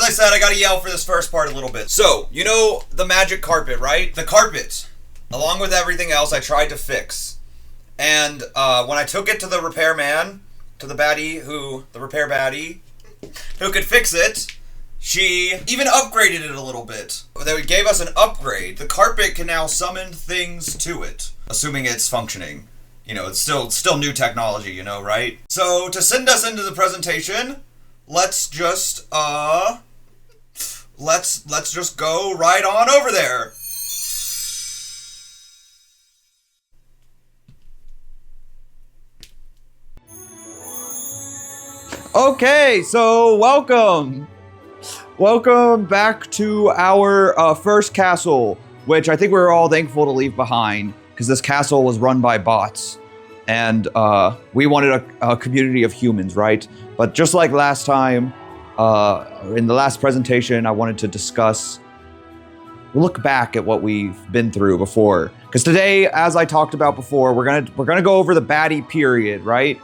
I said, I gotta yell for this first part a little bit. So, you know the magic carpet, right? The carpet, along with everything else, I tried to fix. And when I took it to the repairman, to the baddie, the repair baddie, who could fix it, she even upgraded it a little bit. They gave us an upgrade. The carpet can now summon things to it, assuming it's functioning. You know, it's still new technology, you know, right? So to send us into the presentation, let's just go right on over there. Okay, so welcome back to our first castle, which I think we're all thankful to leave behind, because this castle was run by bots, and we wanted a community of humans, right? But just like last time, in the last presentation, I wanted to look back at what we've been through before, because today, as I talked about before, we're gonna go over the Baddie period, right?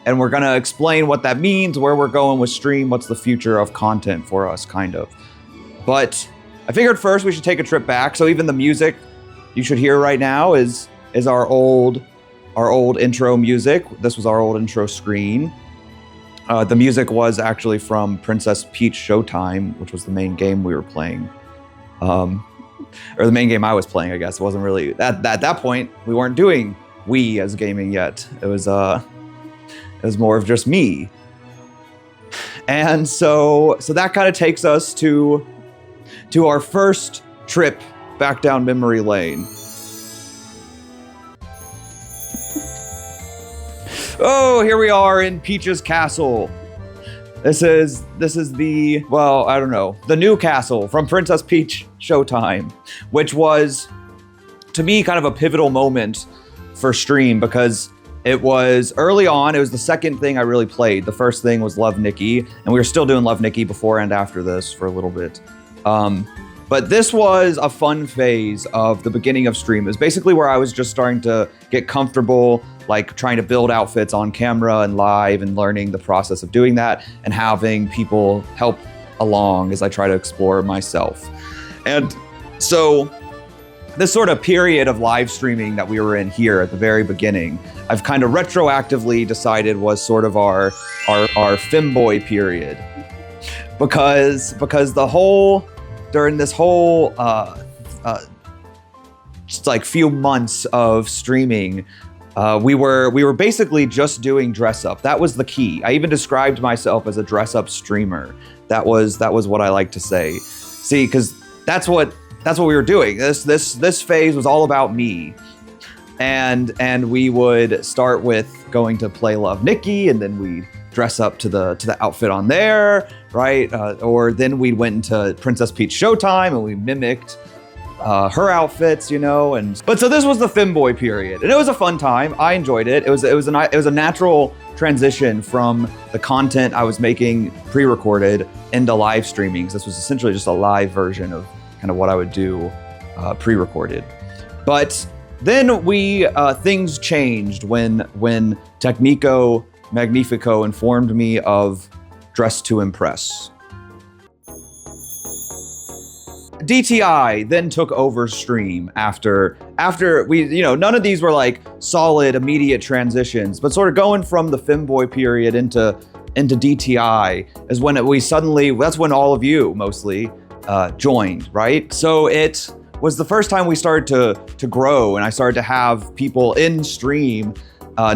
And we're gonna explain what that means, where we're going with stream, what's the future of content for us, kind of. But I figured first we should take a trip back. So even the music you should hear right now is our old intro music. This was our old intro screen. The music was actually from Princess Peach Showtime, which was the main game we were playing. Or the main game I was playing, I guess. It wasn't really, at that point, we weren't doing Wii as gaming yet. It was more of just me. And so that kind of takes us to our first trip back down memory lane. Oh, here we are in Peach's castle. This is the, well, I don't know, the new castle from Princess Peach Showtime, which was, to me, kind of a pivotal moment for stream, because it was early on. It was the second thing I really played. The first thing was Love Nikki, and we were still doing Love Nikki before and after this for a little bit. But this was a fun phase of the beginning of stream. It was basically where I was just starting to get comfortable, like trying to build outfits on camera and live, and learning the process of doing that, and having people help along as I try to explore myself. And so this sort of period of live streaming that we were in here at the very beginning, I've kind of retroactively decided was sort of our femboy period, because during this whole just like few months of streaming, we were basically just doing dress up. That was the key. I even described myself as a dress up streamer. That was what I like to say. See, because that's what we were doing. This phase was all about me. And we would start with going to play Love Nikki, and then we'd dress up to the outfit on there, right? Or then we went into Princess Peach Showtime and we mimicked her outfits, you know. But so this was the femboy period, and it was a fun time. I enjoyed it. It was a natural transition from the content I was making pre-recorded into live streaming. This was essentially just a live version of kind of what I would do pre-recorded. But then things changed when Technico Magnifico informed me of Dress to Impress. DTI then took over stream after we, you know, none of these were like solid immediate transitions, but sort of going from the femboy period into DTI is when that's when all of you mostly joined, right? So it was the first time we started to grow, and I started to have people in stream, I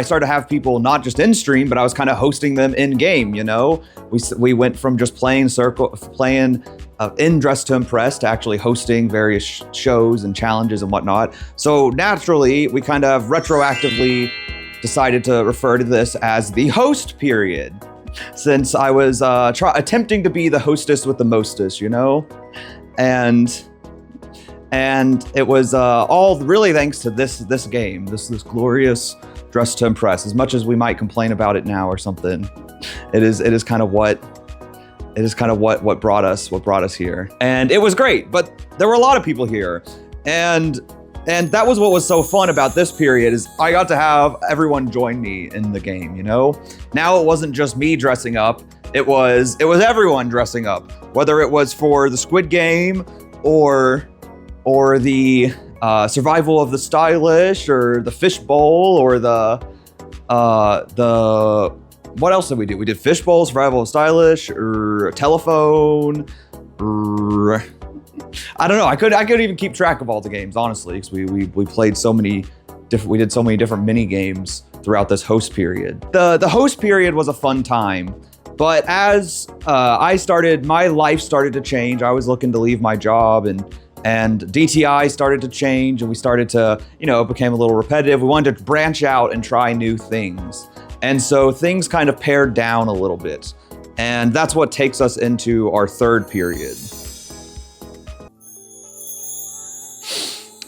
started to have people not just in stream, but I was kind of hosting them in game. You know, we went from just playing in Dress to Impress to actually hosting various shows and challenges and whatnot. So naturally, we kind of retroactively decided to refer to this as the host period, since I was attempting to be the hostess with the mostest, you know, and it was all really thanks to this game, this glorious Dress to Impress. As much as we might complain about it now or something, it is kind of what brought us here, and it was great. But there were a lot of people here, and that was what was so fun about this period, is I got to have everyone join me in the game. You know, now it wasn't just me dressing up. it was everyone dressing up, whether it was for the Squid Game or the survival of the stylish, or the fishbowl, or the what else did we do? We did fishbowl, survival of stylish, or telephone, or I don't know. I couldn't even keep track of all the games, honestly, because we played so many different. We did so many different mini games throughout this host period. The host period was a fun time, but as my life started to change. I was looking to leave my job, and DTI started to change, and we started to, it became a little repetitive. We wanted to branch out and try new things. And so things kind of pared down a little bit. And that's what takes us into our third period.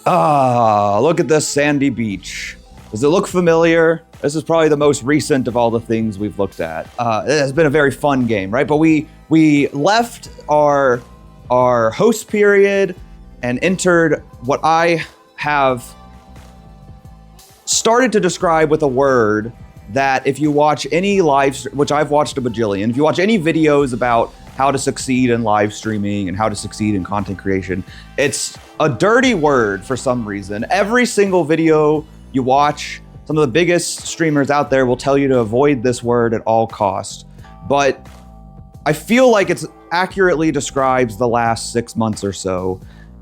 Look at this sandy beach. Does it look familiar? This is probably the most recent of all the things we've looked at. It has been a very fun game, right? But we left our host period and entered what I have started to describe with a word that if you watch any which I've watched a bajillion, if you watch any videos about how to succeed in live streaming and how to succeed in content creation, it's a dirty word for some reason. Every single video you watch, some of the biggest streamers out there will tell you to avoid this word at all costs. But I feel like it accurately describes the last 6 months or so,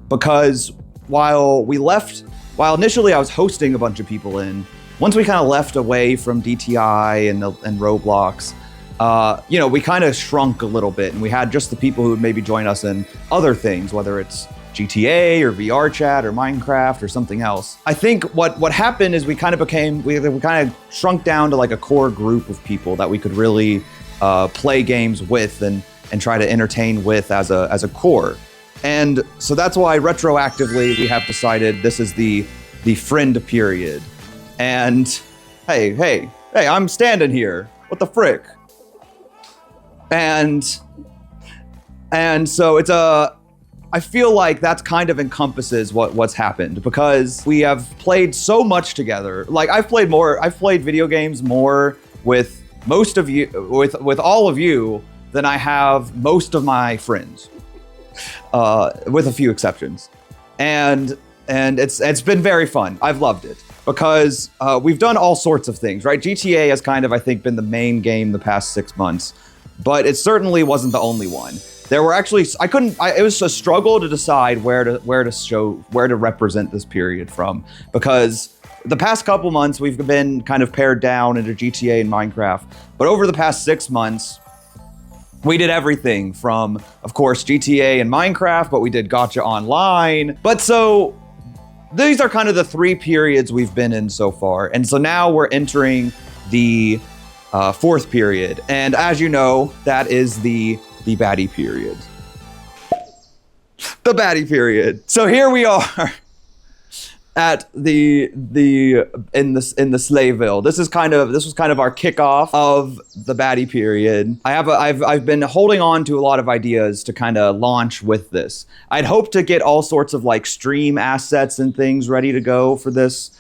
because while initially I was hosting a bunch of people in, once we kind of left away from DTI and Roblox, we kind of shrunk a little bit, and we had just the people who would maybe join us in other things, whether it's GTA or VR chat or Minecraft or something else. I think what happened is we kind of shrunk down to like a core group of people that we could really play games with and try to entertain with as a core. And so that's why retroactively we have decided this is the friend period. And hey, I'm standing here. What the frick? And so I feel like that's kind of encompasses what's happened, because we have played so much together. Like I've played video games more with most of you, with all of you, than I have most of my friends, with a few exceptions. And it's been very fun. I've loved it, because we've done all sorts of things, right? GTA has kind of, I think, been the main game the past 6 months, but it certainly wasn't the only one. There were actually, it was a struggle to decide where to represent this period from, because the past couple months we've been kind of pared down into GTA and Minecraft, but over the past 6 months, we did everything from, of course, GTA and Minecraft, but we did Gacha Online. But so these are kind of the 3 periods we've been in so far. And so now we're entering the 4th period. And as you know, that is the Baddie period. The Baddie period. So here we are at the Slayville. This was kind of our kickoff of the Baddie period. I've been holding on to a lot of ideas to kind of launch with this. I'd hoped to get all sorts of like stream assets and things ready to go for this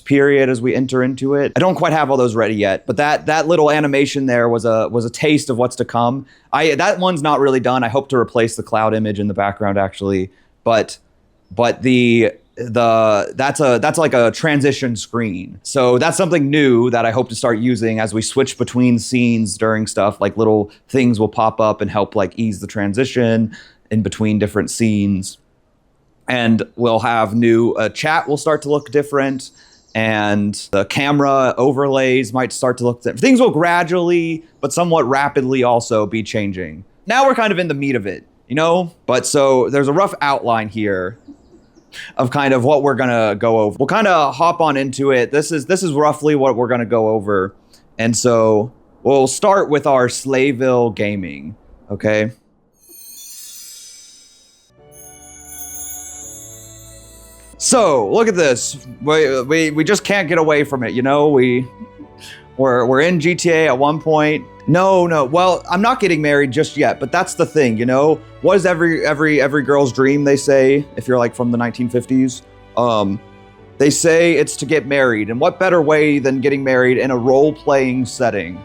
period as we enter into it. I don't quite have all those ready yet, but that little animation there was a taste of what's to come. That one's not really done. I hope to replace the cloud image in the background actually, but that's like a transition screen. So that's something new that I hope to start using as we switch between scenes during stuff. Like little things will pop up and help like ease the transition in between different scenes. And we'll have new chat will start to look different, and the camera overlays might start to look different. Things will gradually, but somewhat rapidly also be changing. Now we're kind of in the meat of it, But so there's a rough outline here of kind of what we're gonna go over. We'll kind of hop on into it. This is roughly what we're gonna go over. And so we'll start with our Slayville gaming, okay? So look at this. We just can't get away from it, We're in GTA at one point. No. Well, I'm not getting married just yet, but that's the thing, What is every girl's dream, they say, if you're like from the 1950s? They say it's to get married, and what better way than getting married in a role-playing setting?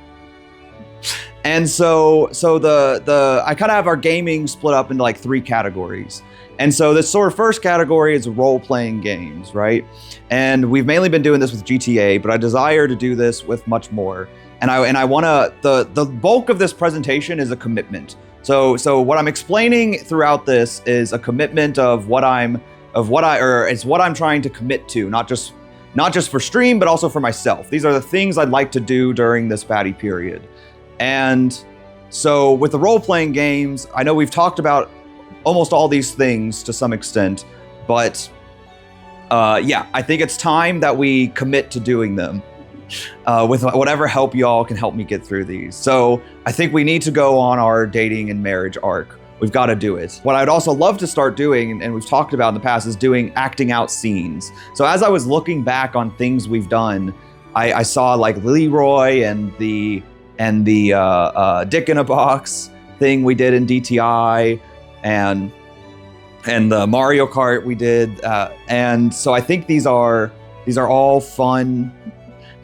And so the I kind of have our gaming split up into like 3 categories. And so this sort of first category is role-playing games, right? And we've mainly been doing this with GTA, but I desire to do this with much more. And I want to, the bulk of this presentation is a commitment. So what I'm explaining throughout this is a commitment of it's what I'm trying to commit to, not just for stream, but also for myself. These are the things I'd like to do during this Baddie period. And so with the role-playing games, I know we've talked about almost all these things to some extent, but yeah, I think it's time that we commit to doing them with whatever help y'all can help me get through these. So I think we need to go on our dating and marriage arc. We've got to do it. What I'd also love to start doing, and we've talked about in the past, is doing acting out scenes. So as I was looking back on things we've done, I saw like Leroy and the Dick in a Box thing we did in DTI, and the Mario Kart we did, and so I think these are all fun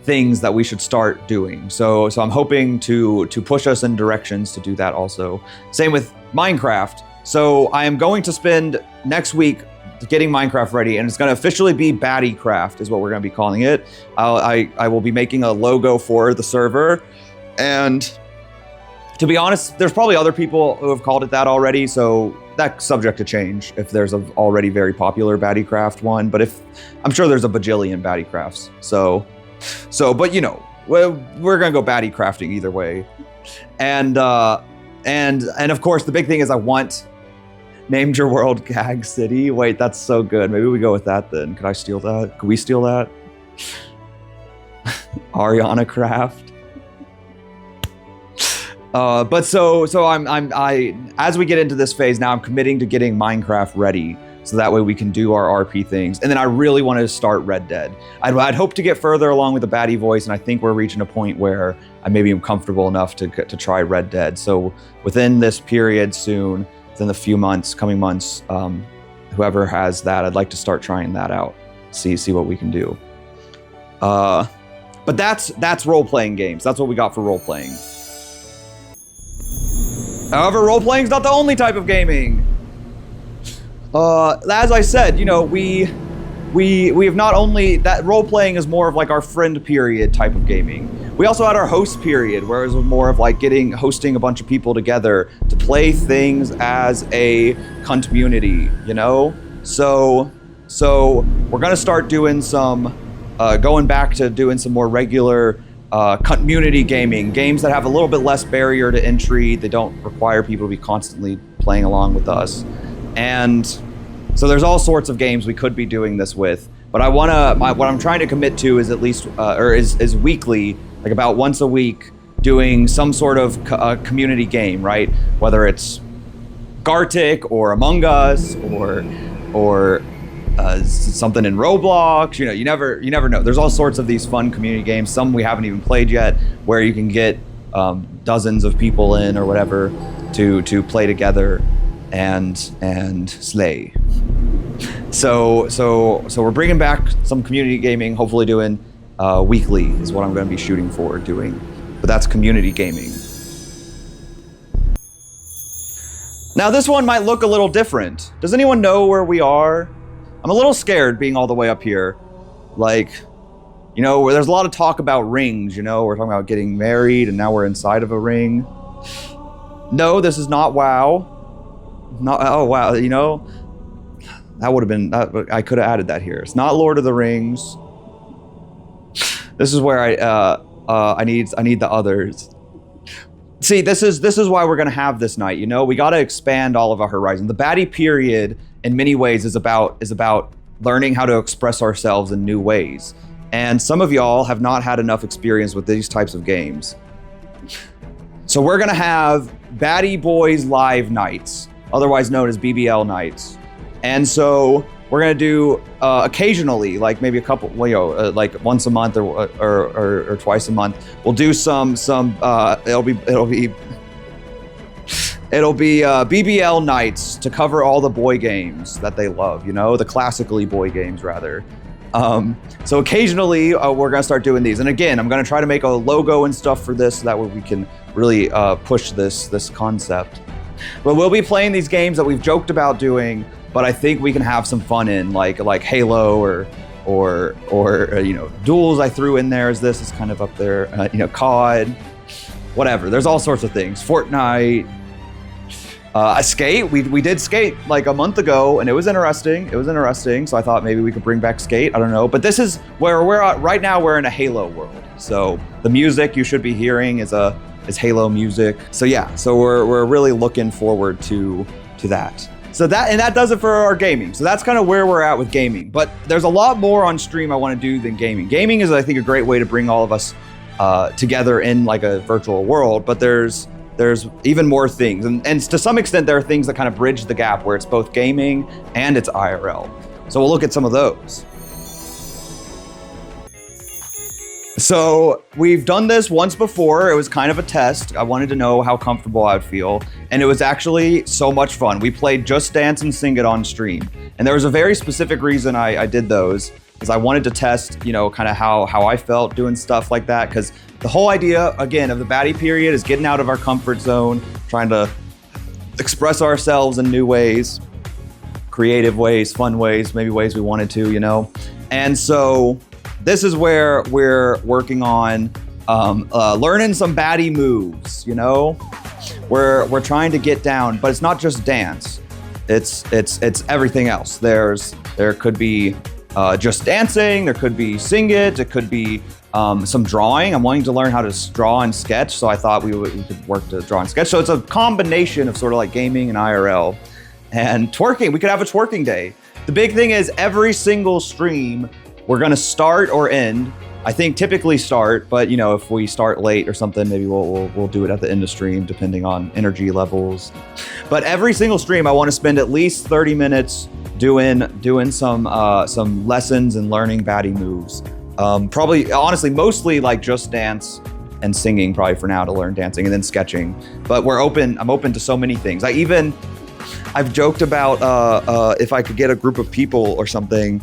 things that we should start doing. So I'm hoping to push us in directions to do that also. Same with Minecraft. So I am going to spend next week getting Minecraft ready, and it's going to officially be Baddie Craft is what we're going to be calling it. I will be making a logo for the server, and to be honest, there's probably other people who have called it that already, so that's subject to change if there's an already very popular Baddie Craft one. But I'm sure there's a bajillion Baddie Crafts. So, but you know, we're gonna go Baddie crafting either way. And of course, the big thing is I want Named Your World Gag City. Wait, that's so good. Maybe we go with that then. Could I steal that? Could we steal that? Ariana Craft. But so I as we get into this phase now, I'm committing to getting Minecraft ready so that way we can do our RP things. And then I really want to start Red Dead. I'd hope to get further along with the Baddie voice, and I think we're reaching a point where I maybe am comfortable enough to try Red Dead. So within this period soon, within the coming months, whoever has that, I'd like to start trying that out. See what we can do. But that's role-playing games. That's what we got for role-playing. However, role-playing is not the only type of gaming. As I said, you know, we have not only that role-playing is more of like our friend period type of gaming. We also had our host period, where it was more of like hosting a bunch of people together to play things as a community, you know? So we're gonna start doing some, going back to doing some more regular community gaming, games that have a little bit less barrier to entry. They don't require people to be constantly playing along with us. And so there's all sorts of games we could be doing this with. But what I'm trying to commit to is at least, is weekly, like about once a week, doing some sort of community game, right? Whether it's Gartic or Among Us or something in Roblox, you know, you never know. There's all sorts of these fun community games, some we haven't even played yet, where you can get dozens of people in or whatever to play together and slay. So we're bringing back some community gaming, hopefully doing weekly is what I'm going to be shooting for doing, but that's community gaming. Now this one might look a little different. Does anyone know where we are? I'm a little scared being all the way up here. Like, you know, where there's a lot of talk about rings, you know, we're talking about getting married and now we're inside of a ring. No, this is not WoW. Oh, wow, you know, that would have been, I could have added that here. It's not Lord of the Rings. This is where I need the others. See, this is why we're gonna have this night, you know? We gotta expand all of our horizon. The Baddie period, in many ways, is about learning how to express ourselves in new ways. And some of y'all have not had enough experience with these types of games. So we're gonna have Baddie Boys Live Nights, otherwise known as BBL Nights. And so we're gonna do occasionally, like maybe a couple, you know, like once a month or twice a month. We'll do some. It'll be BBL nights to cover all the boy games that they love. You know, the classically boy games rather. So occasionally we're gonna start doing these. And again, I'm gonna try to make a logo and stuff for this so that way we can push this concept. But we'll be playing these games that we've joked about doing, but I think we can have some fun in like Halo or duels. I threw in there as this is kind of up there. COD, whatever. There's all sorts of things. Fortnite. Skate. We did Skate like a month ago, and it was interesting. So I thought maybe we could bring back Skate. I don't know, but this is where we're at right now. We're in a Halo world, so the music you should be hearing is Halo music. So yeah, so we're really looking forward to that. So that does it for our gaming. So that's kind of where we're at with gaming. But there's a lot more on stream I want to do than gaming. Gaming is, I think, a great way to bring all of us together in like a virtual world. But there's even more things. And to some extent, there are things that kind of bridge the gap where it's both gaming and it's IRL. So we'll look at some of those. So we've done this once before. It was kind of a test. I wanted to know how comfortable I'd feel. And it was actually so much fun. We played Just Dance and Sing It on stream. And there was a very specific reason I did those, is I wanted to test, kind of how I felt doing stuff like that. Because the whole idea, again, of the Baddie period is getting out of our comfort zone, trying to express ourselves in new ways, creative ways, fun ways, maybe ways we wanted to, And so this is where we're working on learning some Baddie moves, We're trying to get down, but it's not just dance. It's everything else. There could be just dancing, there could be sing it could be some drawing. I'm wanting to learn how to draw and sketch, so I thought we could work to draw and sketch. So it's a combination of sort of like gaming and IRL. And twerking, we could have a twerking day. The big thing is every single stream, we're gonna start or end. I think typically start, but if we start late or something, maybe we'll do it at the end of stream, depending on energy levels. But every single stream, I want to spend at least 30 minutes doing some lessons and learning Baddie moves. Probably, honestly, mostly like just dance and singing, probably for now, to learn dancing, and then sketching. But I'm open to so many things. I've joked about if I could get a group of people or something.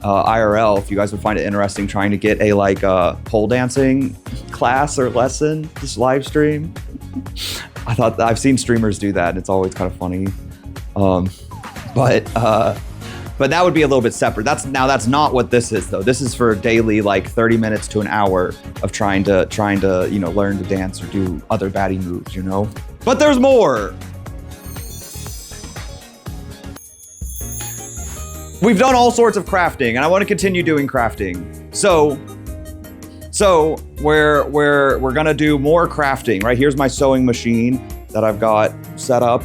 IRL, if you guys would find it interesting, trying to get a pole dancing class or lesson, just live stream. I thought I've seen streamers do that, and it's always kind of funny. But that would be a little bit separate. That's not what this is, though. This is for daily, 30 minutes to an hour of trying to learn to dance or do other Baddie moves, But there's more. We've done all sorts of crafting, and I want to continue doing crafting. So we're gonna do more crafting, right? Here's my sewing machine that I've got set up.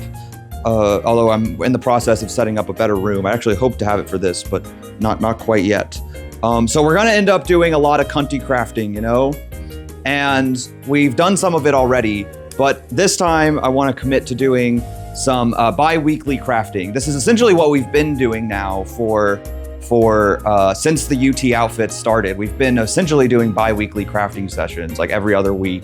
Although I'm in the process of setting up a better room. I actually hope to have it for this, but not quite yet. So we're gonna end up doing a lot of cunty crafting, And we've done some of it already, but this time I want to commit to doing some bi-weekly crafting. This is essentially what we've been doing now for since the UT outfit started. We've been essentially doing bi-weekly crafting sessions, like every other week,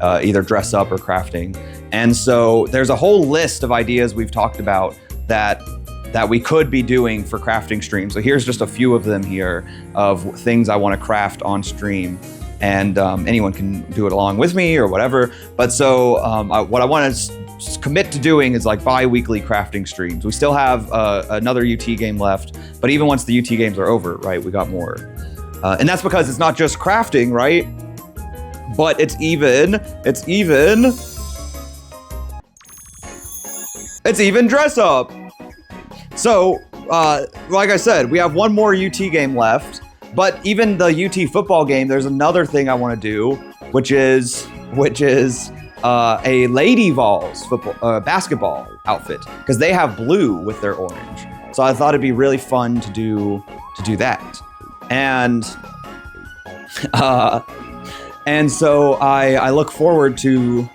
either dress up or crafting. And so there's a whole list of ideas we've talked about that we could be doing for crafting streams. So here's just a few of them here of things I want to craft on stream. And anyone can do it along with me or whatever. But so what I want to commit to doing is bi-weekly crafting streams. We still have another UT game left, but even once the UT games are over, right, we got more. And that's because it's not just crafting, right? But it's even dress up. So, like I said, we have one more UT game left, but even the UT football game, there's another thing I want to do, which is a Lady Vols basketball outfit, because they have blue with their orange. So I thought it'd be really fun to do that. And so I look forward to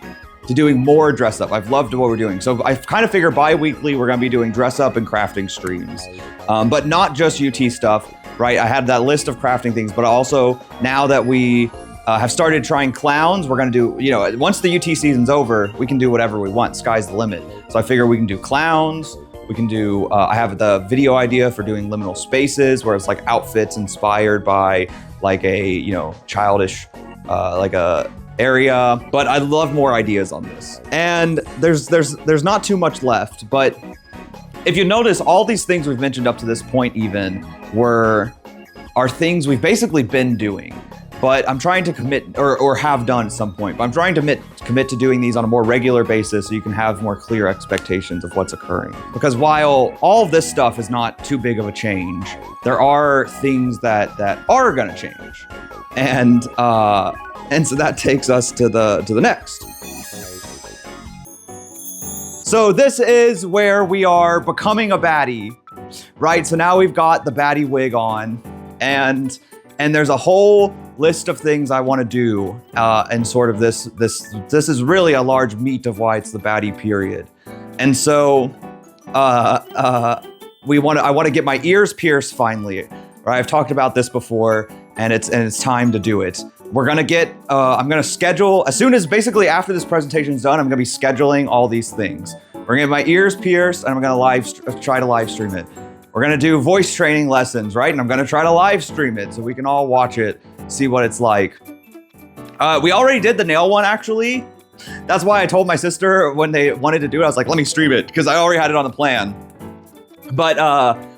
doing more dress up. I've loved what we're doing. So I kind of figure bi-weekly we're gonna be doing dress up and crafting streams, but not just UT stuff, right? I had that list of crafting things, but also now that we have started trying clowns, we're gonna do, once the UT season's over, we can do whatever we want. Sky's the limit. So I figure we can do clowns. We can do, I have the video idea for doing liminal spaces, where it's outfits inspired by a, childish, area, but I'd love more ideas on this. And there's not too much left, but if you notice, all these things we've mentioned up to this point even are things we've basically been doing. But I'm trying to commit, or have done at some point, but I'm trying to commit to doing these on a more regular basis so you can have more clear expectations of what's occurring. Because while all of this stuff is not too big of a change, there are things that are gonna change. And so that takes us to the next. So this is where we are becoming a baddie, right? So now we've got the baddie wig on, and there's a whole list of things I want to do, and sort of this is really a large meat of why it's the baddie period. And so I want to get my ears pierced finally. Right? I've talked about this before, and it's time to do it. We're gonna get I'm gonna schedule as soon as basically after this presentation is done. I'm gonna be scheduling all these things. We're gonna get my ears pierced, and I'm gonna try to live stream it. We're gonna do voice training lessons, right? And I'm gonna try to live stream it so we can all watch it, see what it's like. We already did the nail one, actually. That's why I told my sister when they wanted to do it, I was like, let me stream it, because I already had it on the plan. But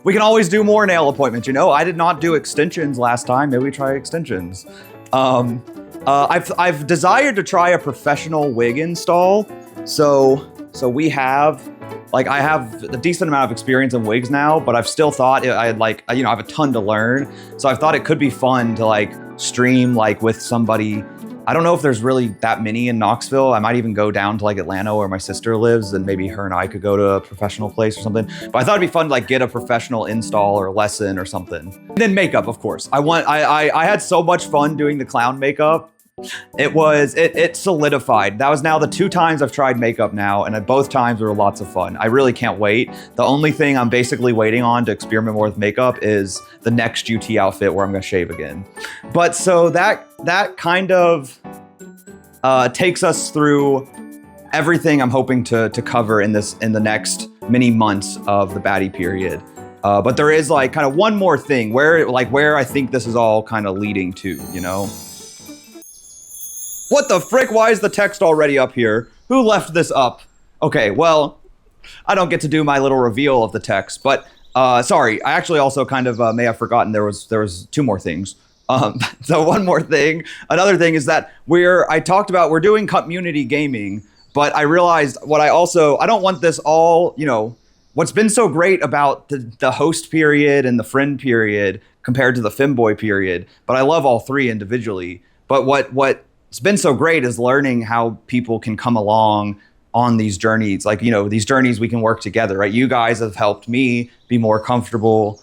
we can always do more nail appointments, you know? I did not do extensions last time. Maybe we try extensions. I've desired to try a professional wig install. So we have, like, I have a decent amount of experience in wigs now, but I've still thought I have a ton to learn. So I thought it could be fun to like stream like with somebody. I don't know if there's really that many in Knoxville. I might even go down to like Atlanta where my sister lives, and maybe her and I could go to a professional place or something. But I thought it'd be fun to like get a professional install or lesson or something. And then makeup, of course. I had so much fun doing the clown makeup. It solidified. That was now the 2 times I've tried makeup now, and both times were lots of fun. I really can't wait. The only thing I'm basically waiting on to experiment more with makeup is the next UT outfit where I'm gonna shave again. But so that kind of takes us through everything I'm hoping to cover in the next many months of the baddie period. But there is like kind of one more thing where I think this is all kind of leading to, you know? What the frick? Why is the text already up here? Who left this up? Okay, well, I don't get to do my little reveal of the text, but sorry, I actually also kind of may have forgotten there was 2 more things. So one more thing, another thing is that we're doing community gaming, but I realized I don't want this all, you know, what's been so great about the host period and the friend period compared to the femboy period, but I love all 3 individually. But what's been so great is learning how people can come along on these journeys. Like, you know, these journeys we can work together, right? You guys have helped me be more comfortable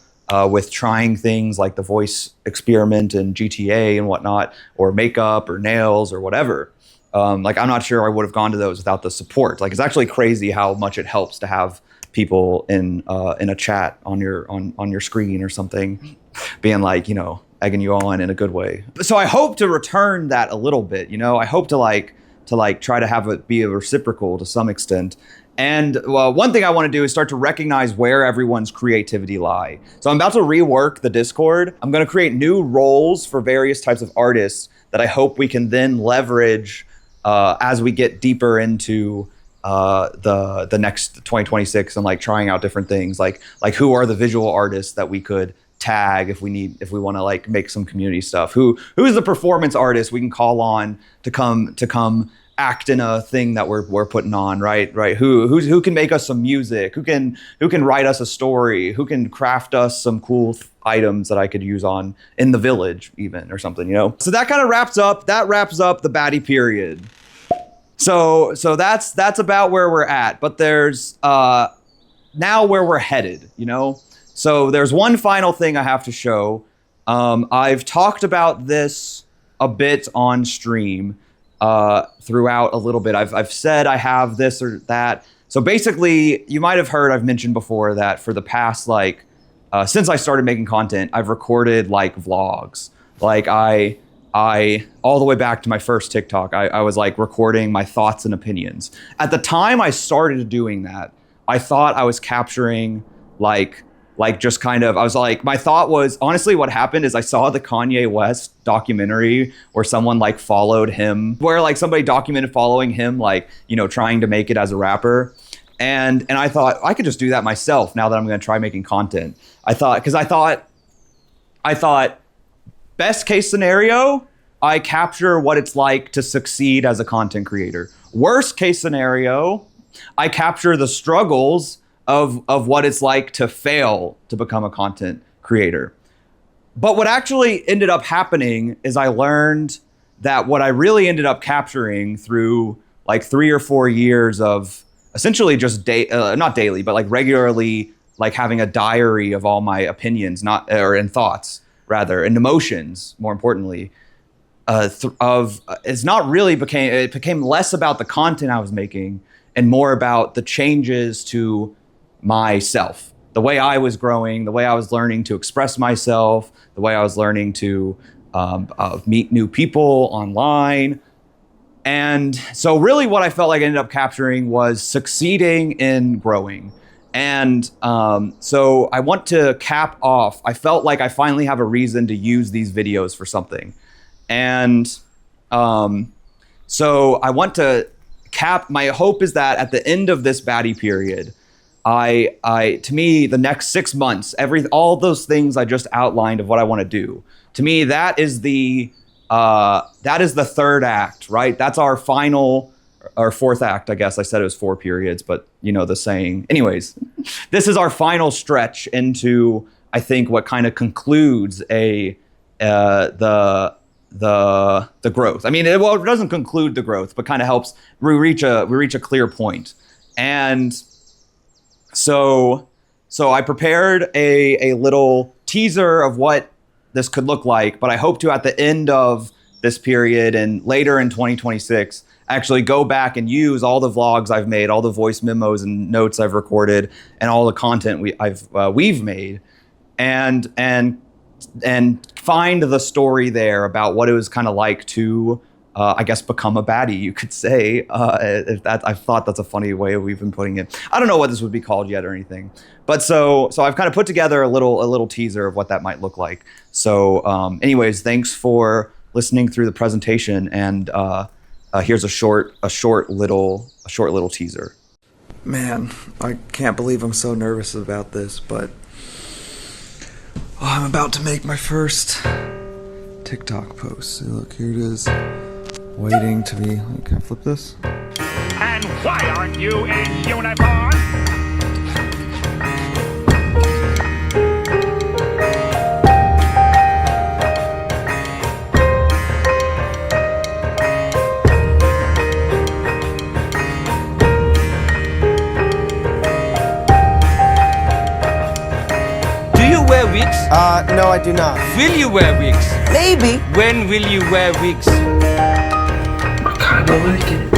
with trying things like the voice experiment and GTA and whatnot, or makeup or nails or whatever. Like, I'm not sure I would have gone to those without the support. Like, it's actually crazy how much it helps to have people in a chat on your screen or something, being like, you know, egging you on in a good way. So I hope to return that a little bit, you know. I hope to try to have it be a reciprocal to some extent. And one thing I want to do is start to recognize where everyone's creativity lie. So I'm about to rework the Discord. I'm going to create new roles for various types of artists that I hope we can then leverage as we get deeper into the next 2026 and like trying out different things. Like who are the visual artists that we could tag if we want to like make some community stuff? Who is the performance artist we can call on to come act in a thing that we're putting on, right? Who can make us some music? Who can write us a story? Who can craft us some cool items that I could use on in the village even or something, you know? So that kind of wraps up the baddie period. So that's about where we're at, but there's now where we're headed, you know? So there's one final thing I have to show. I've talked about this a bit on stream throughout a little bit. I've said I have this or that. So basically, you might have heard I've mentioned before that for the past since I started making content, I've recorded like vlogs. Like I all the way back to my first TikTok, I was like recording my thoughts and opinions. At the time I started doing that, I thought I was capturing like like just kind of, I was like, my thought was, honestly, what happened is I saw the Kanye West documentary where someone like followed him, where like somebody documented following him, like, you know, trying to make it as a rapper. And I thought I could just do that myself now that I'm going to try making content. I thought best case scenario, I capture what it's like to succeed as a content creator. Worst case scenario, I capture the struggles of what it's like to fail to become a content creator. But what actually ended up happening is I learned that what I really ended up capturing through like 3 or 4 years of essentially just not daily, but like regularly, like having a diary of all my opinions, and thoughts rather, and emotions, more importantly, it became less about the content I was making and more about the changes to myself, the way I was growing, the way I was learning to express myself, the way I was learning to meet new people online. And so really what I felt like I ended up capturing was succeeding in growing. And so I want to cap off, I felt like I finally have a reason to use these videos for something. And so I want to my hope is that at the end of this Baddie period, to me, the next 6 months, all those things I just outlined of what I want to do, to me, that is the third act, right? That's our final, or fourth act, I guess. I said it was 4 periods, but you know the saying. Anyways, this is our final stretch into, I think, what kind of concludes the growth. I mean, it doesn't conclude the growth, but kind of helps we reach a clear point. And so I prepared a little teaser of what this could look like, but I hope to, at the end of this period and later in 2026, actually go back and use all the vlogs I've made, all the voice memos and notes I've recorded, and all the content we've made, and find the story there about what it was kind of like to, I guess, become a baddie, you could say. I thought that's a funny way we've been putting it. I don't know what this would be called yet or anything, but so I've kind of put together a little teaser of what that might look like. So, anyways, thanks for listening through the presentation, and here's a short little teaser. Man, I can't believe I'm so nervous about this, but I'm about to make my first TikTok post. See, look, here it is. Waiting to be... Can I flip this? And why aren't you in uniform? Wigs? No, I do not. Will you wear wigs? Maybe. When will you wear wigs? I kinda like it.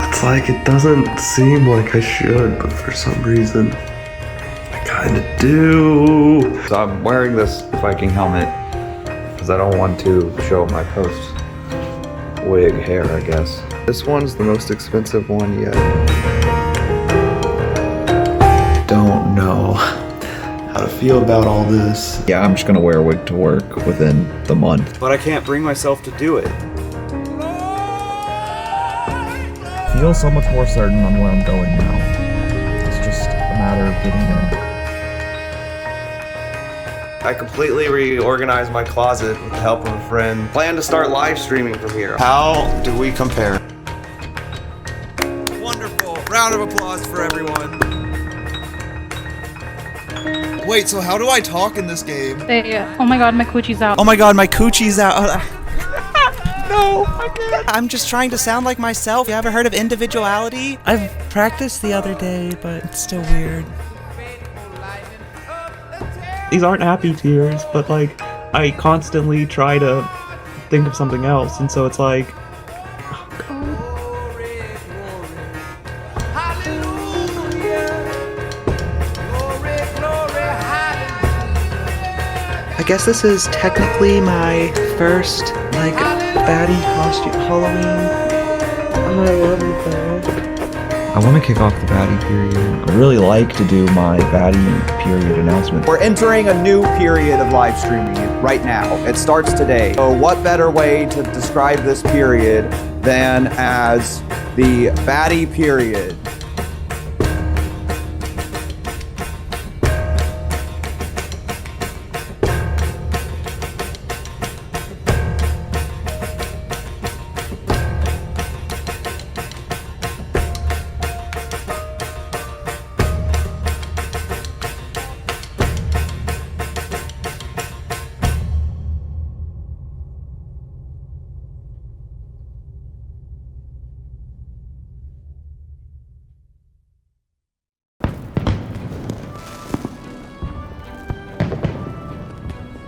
It's like it doesn't seem like I should, but for some reason, I kinda do. So I'm wearing this Viking helmet because I don't want to show my post wig hair, I guess. This one's the most expensive one yet. Don't know how to feel about all this. Yeah, I'm just gonna wear a wig to work within the month. But I can't bring myself to do it. I feel so much more certain on where I'm going now. It's just a matter of getting there. I completely reorganized my closet with the help of a friend. Plan to start live streaming from here. How do we compare? Wonderful. Round of applause for everyone. Wait, so how do I talk in this game? Oh my god, my coochie's out. Oh my god, my coochie's out. No, I can't. I'm just trying to sound like myself. You ever heard of individuality? I've practiced the other day, but it's still weird. These aren't happy tears, but like, I constantly try to think of something else, and so it's like, oh god. I guess this is technically my first, like, baddie costume. Halloween. Oh, I love it though. I want to kick off the Baddie period. I really like to do my Baddie period announcement. We're entering a new period of live streaming right now. It starts today. So what better way to describe this period than as the Baddie period?